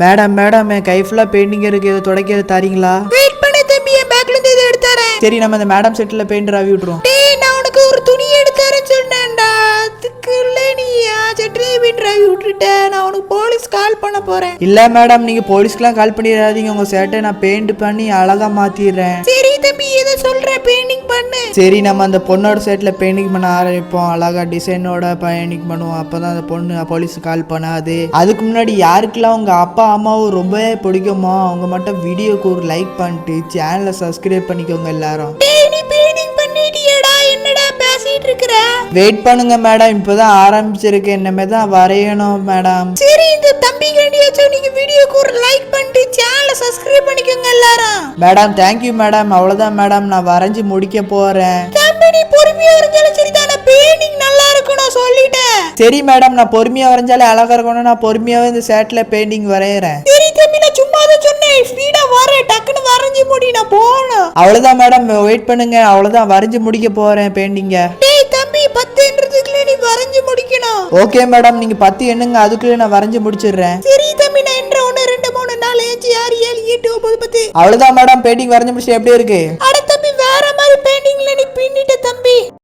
Madam madam என் கை ஃபுல்லா painting இருக்கு, இதை துடைக்க தாரீங்களா? வெயிட் பண்ணு தம்பி, என் பேக்ல இருந்து இதை எடுத்தாரேன். சரி, நம்ம இந்த மேடம் செட்டில் பெயிண்ட் ராவி விட்டுருவோம். டேய், நான் உனக்கு ஒரு துணி எடுத்தாரேன்னு சொன்னேன்டா, அதுக்குள்ள நீ செட்டிலே பெயிண்ட் ராவி விட்டுட்ட. நான் உனக்கு போலீஸ் கால் பண்ண போறேன். இல்ல மேடம், நீங்க போலீஸ்க்குலாம் கால் பண்ணிடாதீங்க, உங்க சேட்டை நான் பெயிண்ட் பண்ணி அழகா மாத்திடுறேன். சரி தம்பி, எதை சொல்ற, பெயிண்டிங் பண்ணு. சரி, நம்ம அந்த பொண்ணோட சைட்ல பெயிண்டிங் பண்ண ஆரம்பிப்போம். அழகா டிசைனோட பெயிண்டிங் பண்ணுவோம். அப்பதான் அந்த பொண்ணு போலீஸ் கால் பண்ணாது. அதுக்கு முன்னாடி யாருக்கெல்லாம் உங்க அப்பா அம்மாவும் ரொம்பவே பிடிக்குமோ அவங்க மட்டும் வீடியோக்கு ஒரு லைக் பண்ணிட்டு சேனலை சப்ஸ்கிரைப் பண்ணிக்கோங்க எல்லாரும். டேய், நீ பெயிண்டிங் பண்ணிட்டியடா, என்னடா பேசிட்டு இருக்கற? வெயிட் பண்ணுங்க மேடம், இப்பதான் ஆரம்பிச்சிருக்கு, என்னமே தான் வரையணும் மேடம். சரி, இந்த தம்பி கண்டியாச்சும் நீங்க வீடியோக்கு ஒரு லைக் பண்ணிட்டு சேனலை சப்ஸ்கிரைப் பண்ணிக்கோங்க எல்லாரும். Madam thank you madam. அவ்வளவுதான் மேடம், நான் வரைஞ்சி முடிக்க போறேன். தம்பி, நீ பொறுமையா இருந்தாலும் சரிதான, பெயிண்டிங் நல்லா இருக்கும் நான் சொல்லிட்டேன். சரி மேடம், நான் பொறுமையா வரைஞ்சாலே அழகா இருக்கணும். நான் பொறுமையாவே இந்த சேட்ல பெயிண்டிங் வரையறேன். சரி தம்பி, நான் சும்மா தான் சொன்னேன், ஸ்பீடா வரேன், டக்குன்னு வரைஞ்சி முடி, நான் போகணும். அவ்வளவுதான் மேடம், வெயிட் பண்ணுங்க. அவ்வளவுதான் வரைஞ்சி முடிக்க போறேன் பெயிண்டிங்க. டேய் தம்பி, 10ன்றதுக்குள்ள நீ வரைஞ்சி முடிக்கணும். ஓகே மேடம், நீங்க 10 எண்ணுங்க, அதுக்குள்ள நான் வரைஞ்சி முடிச்சிடுறேன். சரி தம்பி, நான் என்ற 1 2 3 4 5 6 7 8 9 10. அவ்வளவுதான் மேடம், பெயிண்டிங் வரைஞ்சி முடிச்சு எப்படி இருக்கு? அட